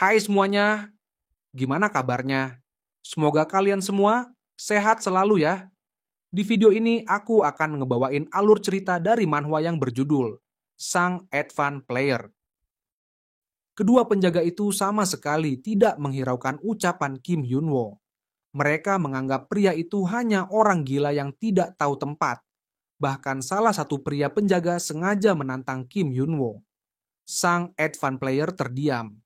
Hai semuanya, gimana kabarnya? Semoga kalian semua sehat selalu ya. Di video ini aku akan ngebawain alur cerita dari manhwa yang berjudul Sang Advance Player. Kedua penjaga itu sama sekali tidak menghiraukan ucapan Kim Hyun-woo. Mereka menganggap pria itu hanya orang gila yang tidak tahu tempat. Bahkan salah satu pria penjaga sengaja menantang Kim Hyun-woo. Sang Advance Player terdiam.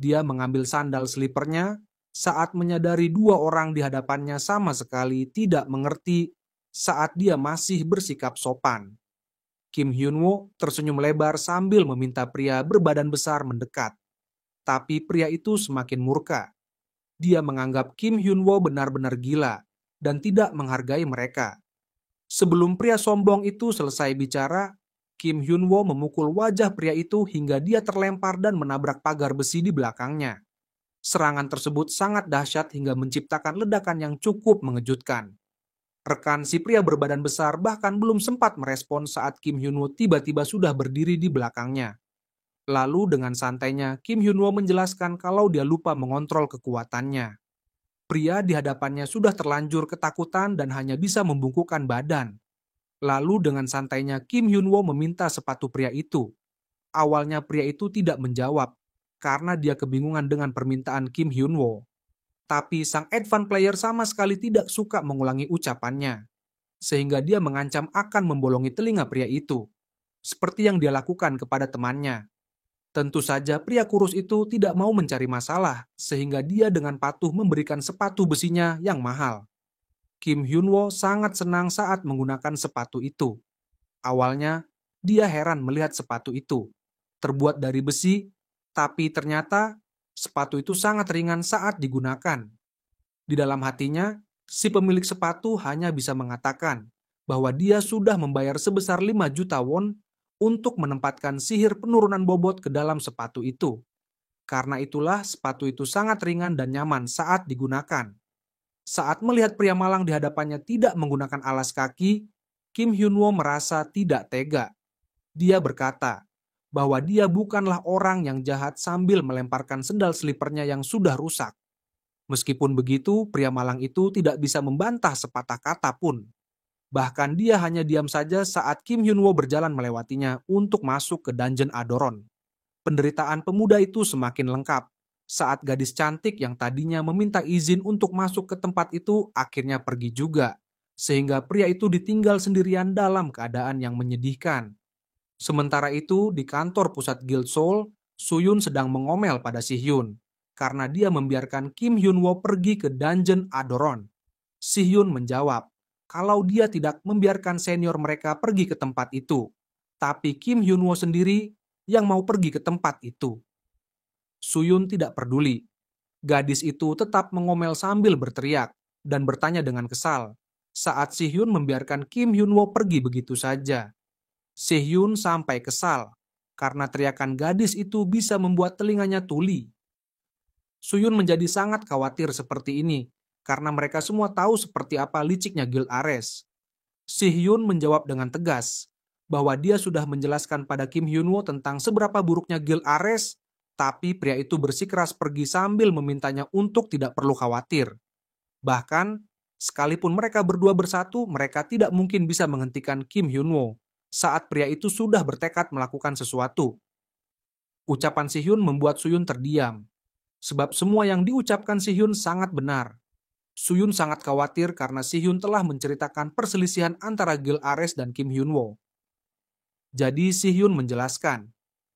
Dia mengambil sandal slipernya saat menyadari dua orang di hadapannya sama sekali tidak mengerti saat dia masih bersikap sopan. Kim Hyun-woo tersenyum lebar sambil meminta pria berbadan besar mendekat. Tapi pria itu semakin murka. Dia menganggap Kim Hyun-woo benar-benar gila dan tidak menghargai mereka. Sebelum pria sombong itu selesai bicara, Kim Hyun-woo memukul wajah pria itu hingga dia terlempar dan menabrak pagar besi di belakangnya. Serangan tersebut sangat dahsyat hingga menciptakan ledakan yang cukup mengejutkan. Rekan si pria berbadan besar bahkan belum sempat merespon saat Kim Hyun-woo tiba-tiba sudah berdiri di belakangnya. Lalu dengan santainya, Kim Hyun-woo menjelaskan kalau dia lupa mengontrol kekuatannya. Pria di hadapannya sudah terlanjur ketakutan dan hanya bisa membungkukkan badan. Lalu dengan santainya Kim Hyun-woo meminta sepatu pria itu. Awalnya pria itu tidak menjawab, karena dia kebingungan dengan permintaan Kim Hyun-woo. Tapi sang advance player sama sekali tidak suka mengulangi ucapannya, sehingga dia mengancam akan membolongi telinga pria itu, seperti yang dia lakukan kepada temannya. Tentu saja pria kurus itu tidak mau mencari masalah, sehingga dia dengan patuh memberikan sepatu besinya yang mahal. Kim Hyun-woo sangat senang saat menggunakan sepatu itu. Awalnya, dia heran melihat sepatu itu. Terbuat dari besi, tapi ternyata sepatu itu sangat ringan saat digunakan. Di dalam hatinya, si pemilik sepatu hanya bisa mengatakan bahwa dia sudah membayar sebesar 5 juta won untuk menempatkan sihir penurunan bobot ke dalam sepatu itu. Karena itulah sepatu itu sangat ringan dan nyaman saat digunakan. Saat melihat pria malang di hadapannya tidak menggunakan alas kaki, Kim Hyun-woo merasa tidak tega. Dia berkata bahwa dia bukanlah orang yang jahat sambil melemparkan sendal slipernya yang sudah rusak. Meskipun begitu, pria malang itu tidak bisa membantah sepatah kata pun. Bahkan dia hanya diam saja saat Kim Hyun-woo berjalan melewatinya untuk masuk ke dungeon Adoron. Penderitaan pemuda itu semakin lengkap saat gadis cantik yang tadinya meminta izin untuk masuk ke tempat itu akhirnya pergi juga, sehingga pria itu ditinggal sendirian dalam keadaan yang menyedihkan. Sementara itu, di kantor pusat Guild Soul, Suyun sedang mengomel pada Si-hyun karena dia membiarkan Kim Hyun-woo pergi ke dungeon Adoron. Si-hyun menjawab kalau dia tidak membiarkan senior mereka pergi ke tempat itu, tapi Kim Hyun-woo sendiri yang mau pergi ke tempat itu. Suyun tidak peduli. Gadis itu tetap mengomel sambil berteriak dan bertanya dengan kesal saat Si-hyun membiarkan Kim Hyun-woo pergi begitu saja. Si-hyun sampai kesal karena teriakan gadis itu bisa membuat telinganya tuli. Suyun menjadi sangat khawatir seperti ini karena mereka semua tahu seperti apa liciknya Guild Ares. Si-hyun menjawab dengan tegas bahwa dia sudah menjelaskan pada Kim Hyun-woo tentang seberapa buruknya Guild Ares, tapi pria itu bersikeras pergi sambil memintanya untuk tidak perlu khawatir. Bahkan, sekalipun mereka berdua bersatu, mereka tidak mungkin bisa menghentikan Kim Hyun-woo saat pria itu sudah bertekad melakukan sesuatu. Ucapan Si-hyun membuat Suyun terdiam, sebab semua yang diucapkan Si-hyun sangat benar. Suyun sangat khawatir karena Si-hyun telah menceritakan perselisihan antara Guild Ares dan Kim Hyun-woo. Jadi Si-hyun menjelaskan,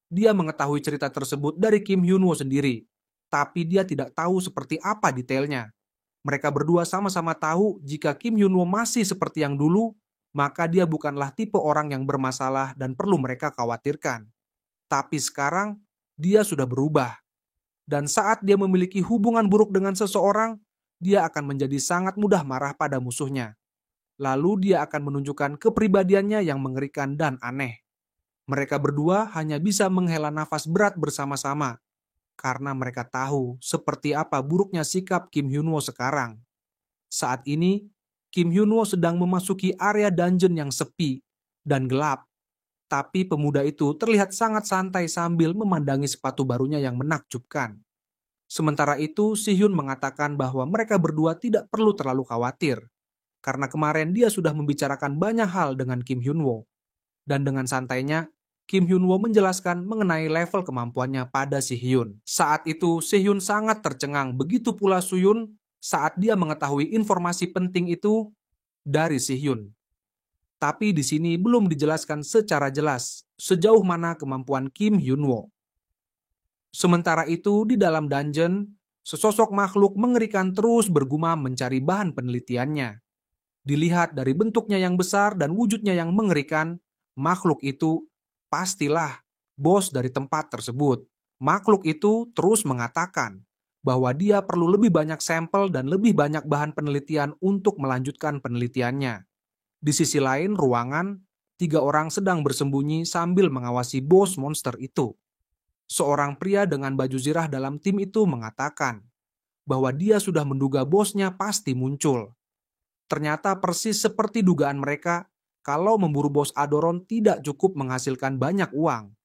dia mengetahui cerita tersebut dari Kim Hyun-woo sendiri, tapi dia tidak tahu seperti apa detailnya. Mereka berdua sama-sama tahu jika Kim Hyun-woo masih seperti yang dulu, maka dia bukanlah tipe orang yang bermasalah dan perlu mereka khawatirkan. Tapi sekarang, dia sudah berubah. Dan saat dia memiliki hubungan buruk dengan seseorang, dia akan menjadi sangat mudah marah pada musuhnya. Lalu dia akan menunjukkan kepribadiannya yang mengerikan dan aneh. Mereka berdua hanya bisa menghela nafas berat bersama-sama, karena mereka tahu seperti apa buruknya sikap Kim Hyun-woo sekarang. Saat ini, Kim Hyun-woo sedang memasuki area dungeon yang sepi dan gelap. Tapi pemuda itu terlihat sangat santai sambil memandangi sepatu barunya yang menakjubkan. Sementara itu, Si-hyun mengatakan bahwa mereka berdua tidak perlu terlalu khawatir, karena kemarin dia sudah membicarakan banyak hal dengan Kim Hyun-woo. Dan dengan santainya, Kim Hyun-woo menjelaskan mengenai level kemampuannya pada Si-hyun. Saat itu, Si-hyun sangat tercengang, begitu pula Soo-hyun saat dia mengetahui informasi penting itu dari Si-hyun. Tapi di sini belum dijelaskan secara jelas sejauh mana kemampuan Kim Hyun-woo. Sementara itu, di dalam dungeon, sesosok makhluk mengerikan terus bergumam mencari bahan penelitiannya. Dilihat dari bentuknya yang besar dan wujudnya yang mengerikan, makhluk itu pastilah bos dari tempat tersebut. Makhluk itu terus mengatakan bahwa dia perlu lebih banyak sampel dan lebih banyak bahan penelitian untuk melanjutkan penelitiannya. Di sisi lain ruangan, 3 orang sedang bersembunyi sambil mengawasi bos monster itu. Seorang pria dengan baju zirah dalam tim itu mengatakan bahwa dia sudah menduga bosnya pasti muncul. Ternyata persis seperti dugaan mereka, kalau memburu bos Adoron tidak cukup menghasilkan banyak uang.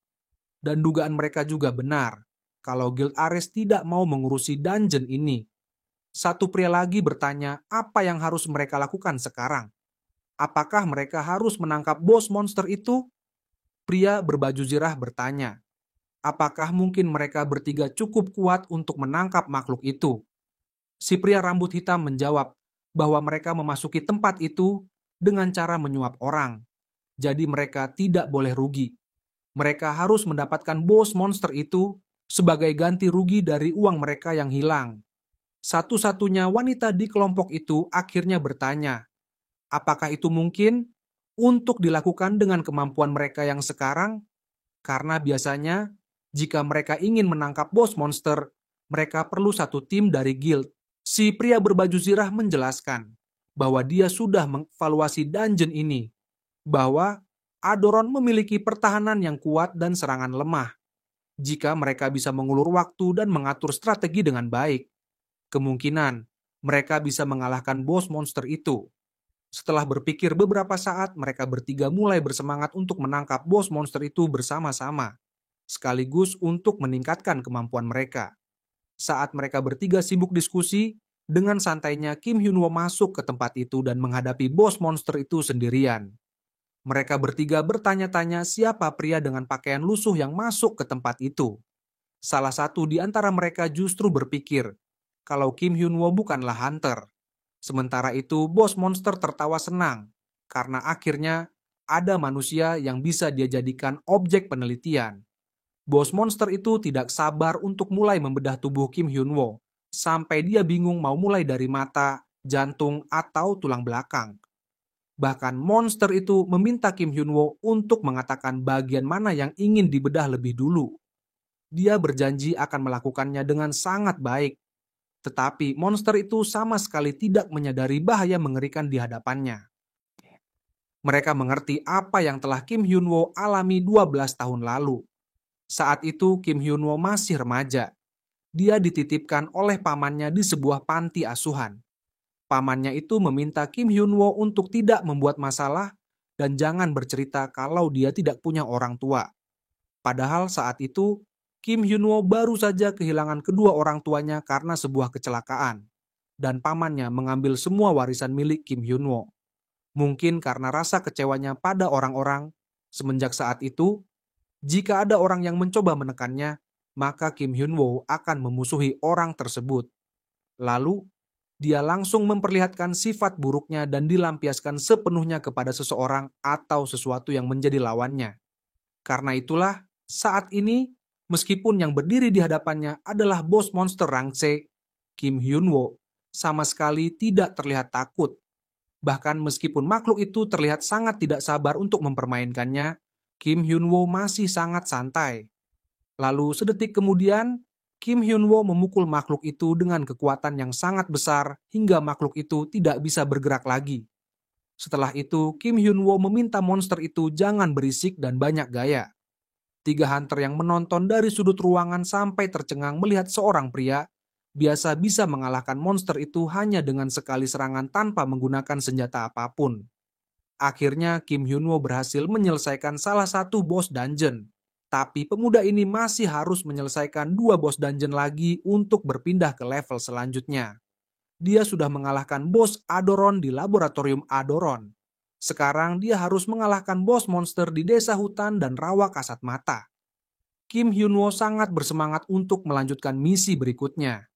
Dan dugaan mereka juga benar, kalau Guild Ares tidak mau mengurusi dungeon ini. Satu pria lagi bertanya apa yang harus mereka lakukan sekarang. Apakah mereka harus menangkap bos monster itu? Pria berbaju zirah bertanya. Apakah mungkin mereka bertiga cukup kuat untuk menangkap makhluk itu? Si pria rambut hitam menjawab bahwa mereka memasuki tempat itu dengan cara menyuap orang. Jadi mereka tidak boleh rugi. Mereka harus mendapatkan bos monster itu sebagai ganti rugi dari uang mereka yang hilang. Satu-satunya wanita di kelompok itu akhirnya bertanya, apakah itu mungkin untuk dilakukan dengan kemampuan mereka yang sekarang? Karena biasanya jika mereka ingin menangkap bos monster, mereka perlu satu tim dari guild. Si pria berbaju zirah menjelaskan bahwa dia sudah mengevaluasi dungeon ini, bahwa Adoron memiliki pertahanan yang kuat dan serangan lemah. Jika mereka bisa mengulur waktu dan mengatur strategi dengan baik, kemungkinan mereka bisa mengalahkan bos monster itu. Setelah berpikir beberapa saat, mereka bertiga mulai bersemangat untuk menangkap bos monster itu bersama-sama, sekaligus untuk meningkatkan kemampuan mereka. Saat mereka bertiga sibuk diskusi, dengan santainya Kim Hyun-woo masuk ke tempat itu dan menghadapi bos monster itu sendirian. Mereka bertiga bertanya-tanya siapa pria dengan pakaian lusuh yang masuk ke tempat itu. Salah satu di antara mereka justru berpikir kalau Kim Hyun-woo bukanlah hunter. Sementara itu, bos monster tertawa senang karena akhirnya ada manusia yang bisa dia jadikan objek penelitian. Bos monster itu tidak sabar untuk mulai membedah tubuh Kim Hyun-woo, sampai dia bingung mau mulai dari mata, jantung, atau tulang belakang. Bahkan monster itu meminta Kim Hyun-woo untuk mengatakan bagian mana yang ingin dibedah lebih dulu. Dia berjanji akan melakukannya dengan sangat baik. Tetapi monster itu sama sekali tidak menyadari bahaya mengerikan di hadapannya. Mereka mengerti apa yang telah Kim Hyun-woo alami 12 tahun lalu. Saat itu Kim Hyun-woo masih remaja. Dia dititipkan oleh pamannya di sebuah panti asuhan. Pamannya itu meminta Kim Hyun-woo untuk tidak membuat masalah dan jangan bercerita kalau dia tidak punya orang tua. Padahal saat itu Kim Hyun-woo baru saja kehilangan kedua orang tuanya karena sebuah kecelakaan, dan pamannya mengambil semua warisan milik Kim Hyun-woo. Mungkin karena rasa kecewanya pada orang-orang, semenjak saat itu, jika ada orang yang mencoba menekannya, maka Kim Hyun-woo akan memusuhi orang tersebut. Lalu, dia langsung memperlihatkan sifat buruknya dan dilampiaskan sepenuhnya kepada seseorang atau sesuatu yang menjadi lawannya. Karena itulah, saat ini, meskipun yang berdiri di hadapannya adalah bos monster Rangse, Kim Hyun-woo sama sekali tidak terlihat takut. Bahkan meskipun makhluk itu terlihat sangat tidak sabar untuk mempermainkannya, Kim Hyun-woo masih sangat santai. Lalu sedetik kemudian, Kim Hyun-woo memukul makhluk itu dengan kekuatan yang sangat besar hingga makhluk itu tidak bisa bergerak lagi. Setelah itu, Kim Hyun-woo meminta monster itu jangan berisik dan banyak gaya. 3 hunter yang menonton dari sudut ruangan sampai tercengang melihat seorang pria biasa bisa mengalahkan monster itu hanya dengan sekali serangan tanpa menggunakan senjata apapun. Akhirnya Kim Hyun-woo berhasil menyelesaikan salah satu bos dungeon. Tapi pemuda ini masih harus menyelesaikan 2 bos dungeon lagi untuk berpindah ke level selanjutnya. Dia sudah mengalahkan bos Adoron di laboratorium Adoron. Sekarang dia harus mengalahkan bos monster di desa hutan dan rawa kasat mata. Kim Hyun-woo sangat bersemangat untuk melanjutkan misi berikutnya.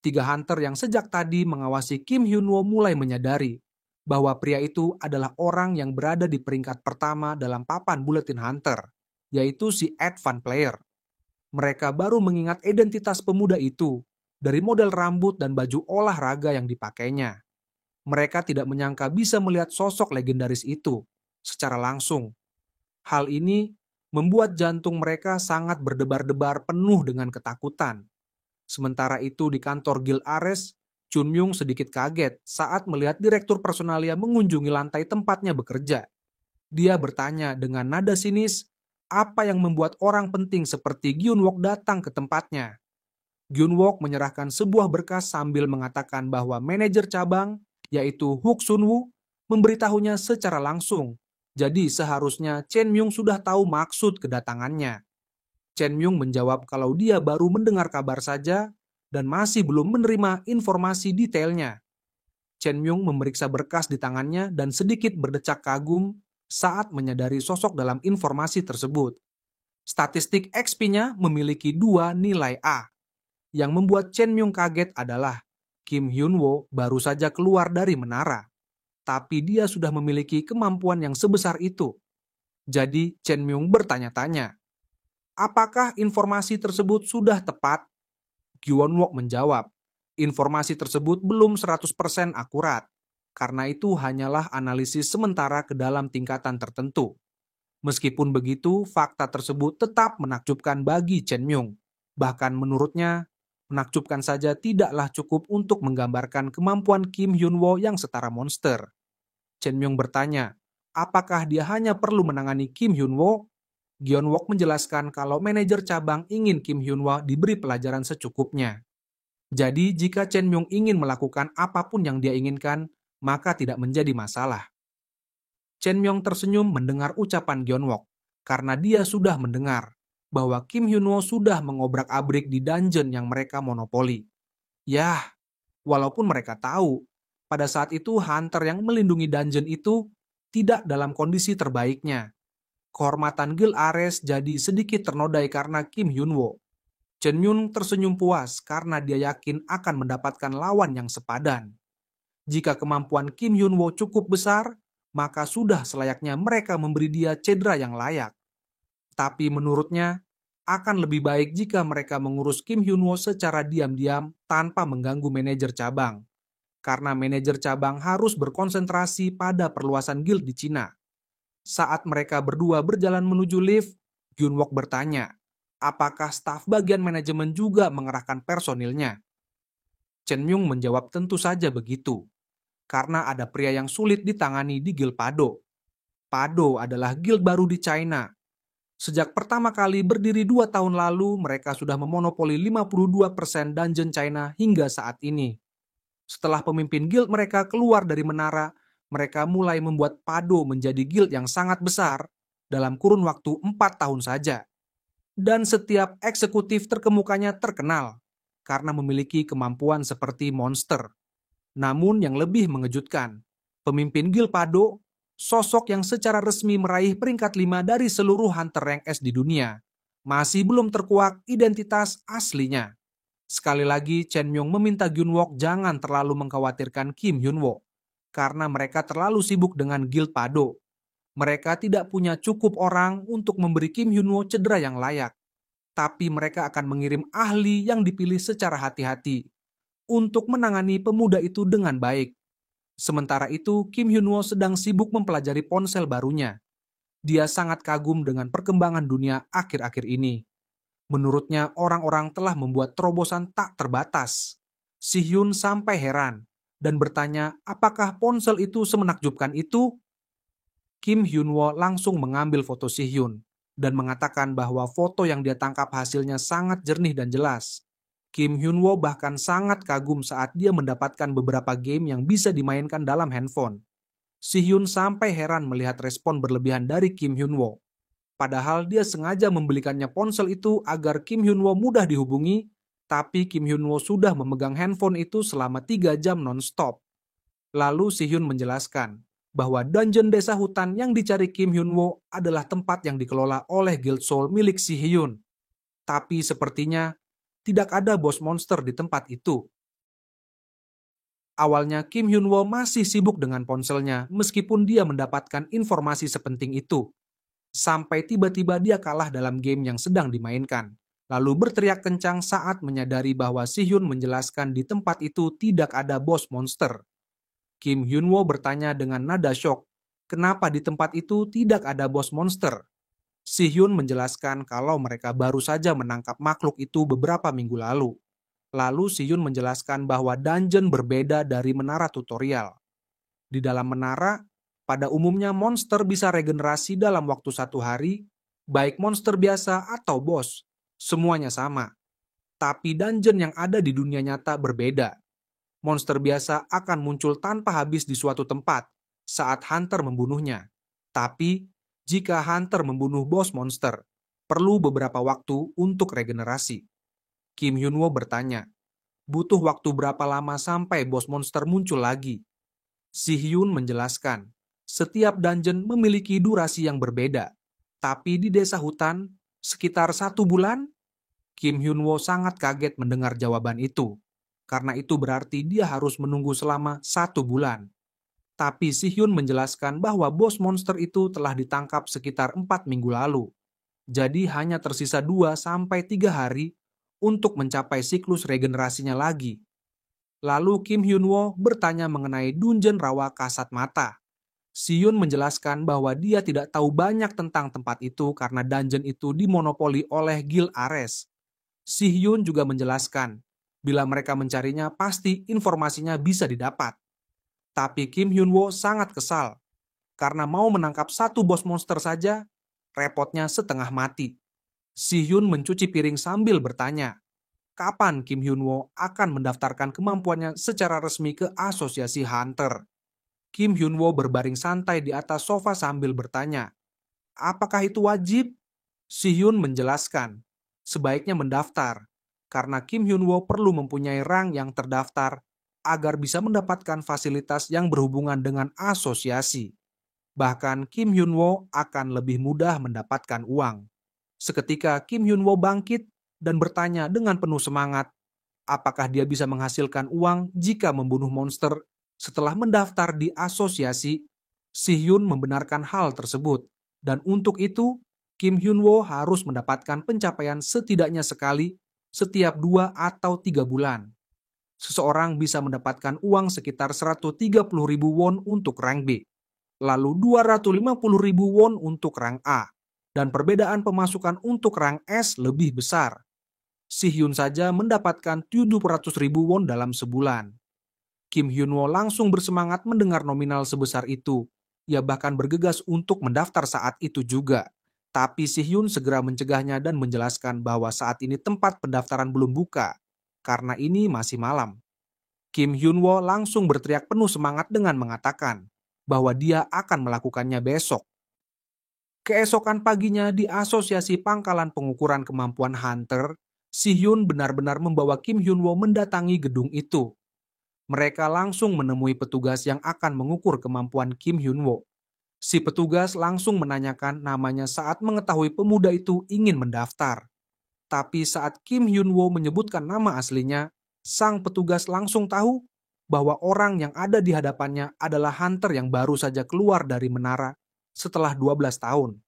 3 hunter yang sejak tadi mengawasi Kim Hyun-woo mulai menyadari bahwa pria itu adalah orang yang berada di peringkat pertama dalam papan buletin hunter, yaitu si Advanced Player. Mereka baru mengingat identitas pemuda itu dari model rambut dan baju olahraga yang dipakainya. Mereka tidak menyangka bisa melihat sosok legendaris itu secara langsung. Hal ini membuat jantung mereka sangat berdebar-debar penuh dengan ketakutan. Sementara itu di kantor Guild Ares, Chun Myung sedikit kaget saat melihat direktur personalia mengunjungi lantai tempatnya bekerja. Dia bertanya dengan nada sinis, apa yang membuat orang penting seperti Gyun-wook datang ke tempatnya. Gyun-wook menyerahkan sebuah berkas sambil mengatakan bahwa manajer cabang, yaitu Hook Sun-woo, memberitahunya secara langsung. Jadi seharusnya Chen Myung sudah tahu maksud kedatangannya. Chen Myung menjawab kalau dia baru mendengar kabar saja dan masih belum menerima informasi detailnya. Chen Myung memeriksa berkas di tangannya dan sedikit berdecak kagum saat menyadari sosok dalam informasi tersebut. Statistik XP-nya memiliki 2 nilai A. Yang membuat Chen Myung kaget adalah Kim Hyun-woo baru saja keluar dari menara, tapi dia sudah memiliki kemampuan yang sebesar itu. Jadi Chen Myung bertanya-tanya, apakah informasi tersebut sudah tepat? Gyun-wook menjawab, informasi tersebut belum 100% akurat, karena itu hanyalah analisis sementara ke dalam tingkatan tertentu. Meskipun begitu, fakta tersebut tetap menakjubkan bagi Chen Myung. Bahkan menurutnya, menakjubkan saja tidaklah cukup untuk menggambarkan kemampuan Kim Hyun-woo yang setara monster. Chen Myung bertanya, apakah dia hanya perlu menangani Kim Hyun-woo? Gyun-wook menjelaskan kalau manajer cabang ingin Kim Hyun-woo diberi pelajaran secukupnya. Jadi jika Chen Myung ingin melakukan apapun yang dia inginkan, maka tidak menjadi masalah. Chen Myung tersenyum mendengar ucapan Gyun-wook, karena dia sudah mendengar bahwa Kim Hyun-woo sudah mengobrak-abrik di dungeon yang mereka monopoli. Yah, walaupun mereka tahu, pada saat itu hunter yang melindungi dungeon itu tidak dalam kondisi terbaiknya. Kehormatan Guild Ares jadi sedikit ternodai karena Kim Hyun-woo. Chen Myung tersenyum puas karena dia yakin akan mendapatkan lawan yang sepadan. Jika kemampuan Kim Hyun-woo cukup besar, maka sudah selayaknya mereka memberi dia cedera yang layak. Tapi menurutnya, akan lebih baik jika mereka mengurus Kim Hyun-woo secara diam-diam tanpa mengganggu manajer cabang. Karena manajer cabang harus berkonsentrasi pada perluasan guild di Cina. Saat mereka berdua berjalan menuju lift, Gyun-wook bertanya, apakah staf bagian manajemen juga mengerahkan personilnya? Chen Myung menjawab tentu saja begitu. Karena ada pria yang sulit ditangani di Guild Pado. Pado adalah guild baru di China. Sejak pertama kali berdiri 2 tahun lalu, mereka sudah memonopoli 52% dungeon China hingga saat ini. Setelah pemimpin guild mereka keluar dari menara, mereka mulai membuat Pado menjadi guild yang sangat besar dalam kurun waktu 4 tahun saja. Dan setiap eksekutif terkemukanya terkenal karena memiliki kemampuan seperti monster. Namun yang lebih mengejutkan, pemimpin guild Pado, sosok yang secara resmi meraih peringkat 5 dari seluruh hunter rank S di dunia, masih belum terkuak identitas aslinya. Sekali lagi, Chen Myung meminta Gyun-wook jangan terlalu mengkhawatirkan Kim Hyun-woo, karena mereka terlalu sibuk dengan Guild Pado. Mereka tidak punya cukup orang untuk memberi Kim Hyun-woo cedera yang layak. Tapi mereka akan mengirim ahli yang dipilih secara hati-hati untuk menangani pemuda itu dengan baik. Sementara itu, Kim Hyun-woo sedang sibuk mempelajari ponsel barunya. Dia sangat kagum dengan perkembangan dunia akhir-akhir ini. Menurutnya, orang-orang telah membuat terobosan tak terbatas. Si Hyun sampai heran dan bertanya apakah ponsel itu semenakjubkan itu. Kim Hyun-woo langsung mengambil foto Si Hyun dan mengatakan bahwa foto yang dia tangkap hasilnya sangat jernih dan jelas. Kim Hyun-woo bahkan sangat kagum saat dia mendapatkan beberapa game yang bisa dimainkan dalam handphone. Si Hyun sampai heran melihat respon berlebihan dari Kim Hyun-woo. Padahal dia sengaja membelikannya ponsel itu agar Kim Hyun-woo mudah dihubungi, tapi Kim Hyun-woo sudah memegang handphone itu selama 3 jam non-stop. Lalu Si-hyun menjelaskan bahwa dungeon desa hutan yang dicari Kim Hyun-woo adalah tempat yang dikelola oleh Guild Soul milik Si-hyun. Tapi sepertinya tidak ada bos monster di tempat itu. Awalnya Kim Hyun-woo masih sibuk dengan ponselnya meskipun dia mendapatkan informasi sepenting itu. Sampai tiba-tiba dia kalah dalam game yang sedang dimainkan. Lalu berteriak kencang saat menyadari bahwa Si-hyun menjelaskan di tempat itu tidak ada bos monster. Kim Hyun-woo bertanya dengan nada shock, kenapa di tempat itu tidak ada bos monster? Si-hyun menjelaskan kalau mereka baru saja menangkap makhluk itu beberapa minggu lalu. Lalu Si-hyun menjelaskan bahwa dungeon berbeda dari menara tutorial. Di dalam menara, pada umumnya monster bisa regenerasi dalam waktu 1 hari, baik monster biasa atau bos. Semuanya sama. Tapi dungeon yang ada di dunia nyata berbeda. Monster biasa akan muncul tanpa habis di suatu tempat saat hunter membunuhnya. Tapi, jika hunter membunuh bos monster, perlu beberapa waktu untuk regenerasi. Kim Hyun-woo bertanya, butuh waktu berapa lama sampai bos monster muncul lagi? Si-hyun menjelaskan, setiap dungeon memiliki durasi yang berbeda. Tapi di desa hutan, sekitar 1 bulan? Kim Hyun-woo sangat kaget mendengar jawaban itu. Karena itu berarti dia harus menunggu selama 1 bulan. Tapi Si-hyun menjelaskan bahwa bos monster itu telah ditangkap sekitar 4 minggu lalu. Jadi hanya tersisa 2-3 hari untuk mencapai siklus regenerasinya lagi. Lalu Kim Hyun-woo bertanya mengenai dungeon rawa kasat mata. Si-hyun menjelaskan bahwa dia tidak tahu banyak tentang tempat itu karena dungeon itu dimonopoli oleh Guild Ares. Si-hyun juga menjelaskan, bila mereka mencarinya pasti informasinya bisa didapat. Tapi Kim Hyun-woo sangat kesal, karena mau menangkap 1 bos monster saja, repotnya setengah mati. Si-hyun mencuci piring sambil bertanya, kapan Kim Hyun-woo akan mendaftarkan kemampuannya secara resmi ke Asosiasi Hunter? Kim Hyun-woo berbaring santai di atas sofa sambil bertanya, apakah itu wajib? Si-hyun menjelaskan, sebaiknya mendaftar, karena Kim Hyun-woo perlu mempunyai rang yang terdaftar agar bisa mendapatkan fasilitas yang berhubungan dengan asosiasi. Bahkan Kim Hyun-woo akan lebih mudah mendapatkan uang. Seketika Kim Hyun-woo bangkit dan bertanya dengan penuh semangat, apakah dia bisa menghasilkan uang jika membunuh monster setelah mendaftar di asosiasi? Si-hyun membenarkan hal tersebut, dan untuk itu, Kim Hyun-woo harus mendapatkan pencapaian setidaknya sekali setiap 2 atau 3 bulan. Seseorang bisa mendapatkan uang sekitar 130.000 won untuk rank B, lalu 250.000 won untuk rank A, dan perbedaan pemasukan untuk rank S lebih besar. Si-hyun saja mendapatkan 700.000 won dalam sebulan. Kim Hyun-woo langsung bersemangat mendengar nominal sebesar itu. Ia bahkan bergegas untuk mendaftar saat itu juga. Tapi Si-hyun segera mencegahnya dan menjelaskan bahwa saat ini tempat pendaftaran belum buka, karena ini masih malam. Kim Hyun-woo langsung berteriak penuh semangat dengan mengatakan bahwa dia akan melakukannya besok. Keesokan paginya di Asosiasi Pangkalan Pengukuran Kemampuan Hunter, Si-hyun benar-benar membawa Kim Hyun-woo mendatangi gedung itu. Mereka langsung menemui petugas yang akan mengukur kemampuan Kim Hyun-woo. Si petugas langsung menanyakan namanya saat mengetahui pemuda itu ingin mendaftar. Tapi saat Kim Hyun-woo menyebutkan nama aslinya, sang petugas langsung tahu bahwa orang yang ada di hadapannya adalah hunter yang baru saja keluar dari menara setelah 12 tahun.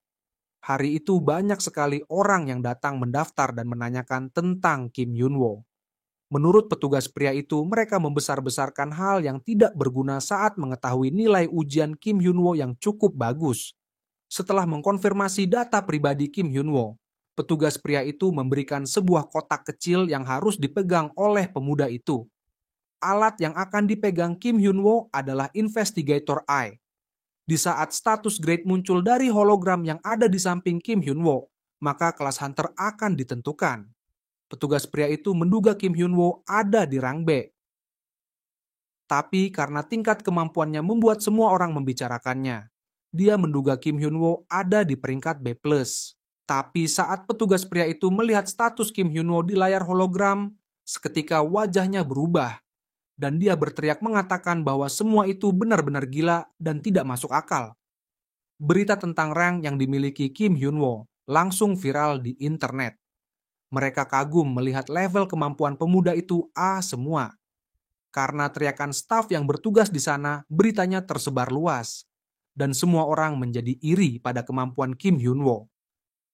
Hari itu banyak sekali orang yang datang mendaftar dan menanyakan tentang Kim Hyun-woo. Menurut petugas pria itu, mereka membesar-besarkan hal yang tidak berguna saat mengetahui nilai ujian Kim Hyun-woo yang cukup bagus. Setelah mengkonfirmasi data pribadi Kim Hyun-woo, petugas pria itu memberikan sebuah kotak kecil yang harus dipegang oleh pemuda itu. Alat yang akan dipegang Kim Hyun-woo adalah Investigator Eye. Di saat status grade muncul dari hologram yang ada di samping Kim Hyun-woo, maka kelas hunter akan ditentukan. Petugas pria itu menduga Kim Hyun-woo ada di rang B. Tapi karena tingkat kemampuannya membuat semua orang membicarakannya. dia menduga Kim Hyun-woo ada di peringkat B+. Tapi saat petugas pria itu melihat status Kim Hyun-woo di layar hologram, seketika wajahnya berubah dan dia berteriak mengatakan bahwa semua itu benar-benar gila dan tidak masuk akal. Berita tentang rank yang dimiliki Kim Hyun-woo langsung viral di internet. Mereka kagum melihat level kemampuan pemuda itu A semua. Karena teriakan staf yang bertugas di sana, beritanya tersebar luas. Dan semua orang menjadi iri pada kemampuan Kim Hyun-woo.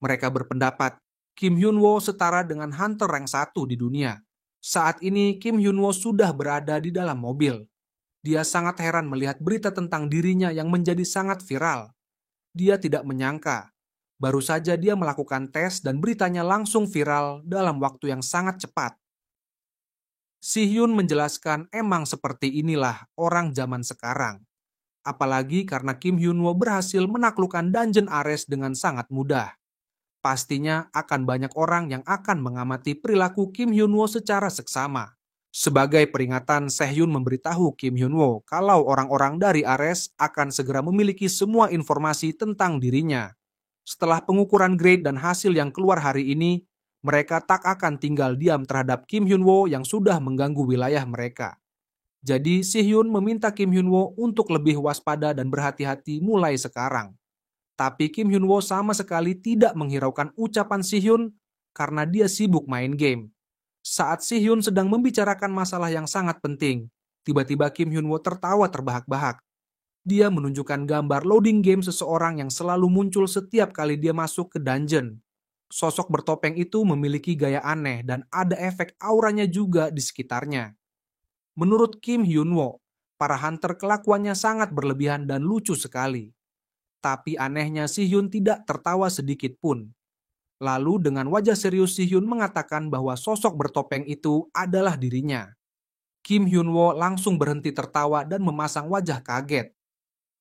Mereka berpendapat, Kim Hyun-woo setara dengan hunter rank 1 di dunia. Saat ini Kim Hyun-woo sudah berada di dalam mobil. Dia sangat heran melihat berita tentang dirinya yang menjadi sangat viral. Dia tidak menyangka. Baru saja dia melakukan tes dan beritanya langsung viral dalam waktu yang sangat cepat. Si-hyun menjelaskan emang seperti inilah orang zaman sekarang. Apalagi karena Kim Hyun-woo berhasil menaklukkan Dungeon Ares dengan sangat mudah. Pastinya akan banyak orang yang akan mengamati perilaku Kim Hyun-woo secara seksama. Sebagai peringatan, Sehhyun memberitahu Kim Hyun-woo kalau orang-orang dari Ares akan segera memiliki semua informasi tentang dirinya. Setelah pengukuran grade dan hasil yang keluar hari ini, mereka tak akan tinggal diam terhadap Kim Hyun-woo yang sudah mengganggu wilayah mereka. Jadi Si-hyun meminta Kim Hyun-woo untuk lebih waspada dan berhati-hati mulai sekarang. Tapi Kim Hyun-woo sama sekali tidak menghiraukan ucapan Si-hyun karena dia sibuk main game. Saat Si-hyun sedang membicarakan masalah yang sangat penting, tiba-tiba Kim Hyun-woo tertawa terbahak-bahak. Dia menunjukkan gambar loading game seseorang yang selalu muncul setiap kali dia masuk ke dungeon. Sosok bertopeng itu memiliki gaya aneh dan ada efek auranya juga di sekitarnya. Menurut Kim Hyun-woo, para hunter kelakuannya sangat berlebihan dan lucu sekali. Tapi anehnya Si-hyun tidak tertawa sedikit pun. Lalu dengan wajah serius Si-hyun mengatakan bahwa sosok bertopeng itu adalah dirinya. Kim Hyun-woo langsung berhenti tertawa dan memasang wajah kaget.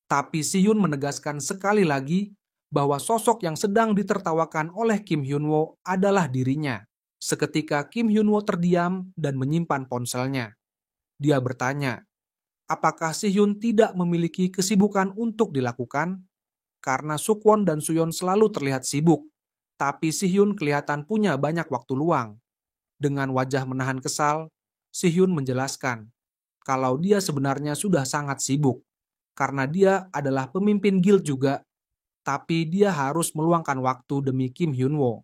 Tapi Si-hyun menegaskan sekali lagi bahwa sosok yang sedang ditertawakan oleh Kim Hyun-woo adalah dirinya. Seketika Kim Hyun-woo terdiam dan menyimpan ponselnya. Dia bertanya, apakah Si-hyun tidak memiliki kesibukan untuk dilakukan? Karena Sukwon dan Suyeon selalu terlihat sibuk, tapi Si-hyun kelihatan punya banyak waktu luang. Dengan wajah menahan kesal, Si-hyun menjelaskan kalau dia sebenarnya sudah sangat sibuk, karena dia adalah pemimpin guild juga, tapi dia harus meluangkan waktu demi Kim Hyun-woo.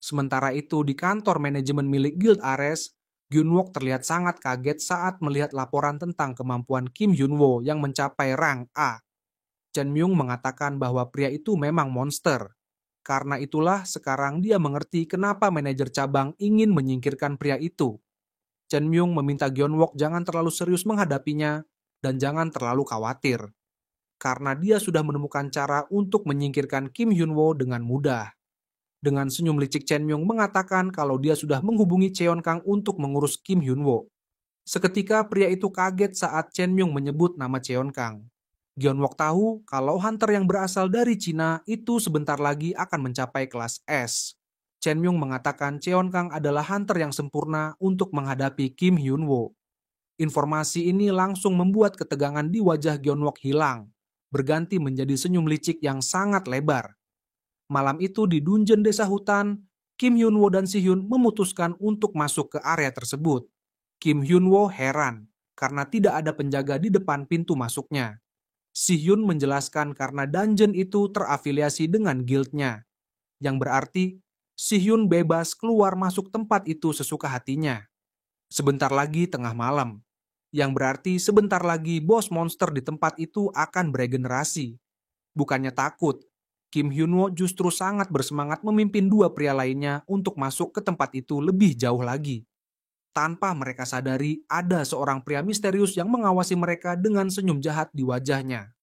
Sementara itu di kantor manajemen milik Guild Ares, Gyun-wook terlihat sangat kaget saat melihat laporan tentang kemampuan Kim Hyun-woo yang mencapai rank A. Chen Myung mengatakan bahwa pria itu memang monster. Karena itulah sekarang dia mengerti kenapa manajer cabang ingin menyingkirkan pria itu. Chen Myung meminta Gyun-wook jangan terlalu serius menghadapinya dan jangan terlalu khawatir. Karena dia sudah menemukan cara untuk menyingkirkan Kim Hyun-woo dengan mudah. Dengan senyum licik Chen Myung mengatakan kalau dia sudah menghubungi Cheon Kang untuk mengurus Kim Hyun-woo. Seketika pria itu kaget saat Chen Myung menyebut nama Cheon Kang. Gyun-wook tahu kalau hunter yang berasal dari Cina itu sebentar lagi akan mencapai kelas S. Chen Myung mengatakan Cheon Kang adalah hunter yang sempurna untuk menghadapi Kim Hyun-woo. Informasi ini langsung membuat ketegangan di wajah Gyun-wook hilang, berganti menjadi senyum licik yang sangat lebar. Malam itu di dungeon desa hutan, Kim Hyun-woo dan Si-hyun memutuskan untuk masuk ke area tersebut. Kim Hyun-woo heran karena tidak ada penjaga di depan pintu masuknya. Si-hyun menjelaskan karena dungeon itu terafiliasi dengan guildnya, yang berarti Si-hyun bebas keluar masuk tempat itu sesuka hatinya. Sebentar lagi tengah malam, yang berarti sebentar lagi bos monster di tempat itu akan beregenerasi. Bukannya takut, Kim Hyun-woo justru sangat bersemangat memimpin dua pria lainnya untuk masuk ke tempat itu lebih jauh lagi. Tanpa mereka sadari, ada seorang pria misterius yang mengawasi mereka dengan senyum jahat di wajahnya.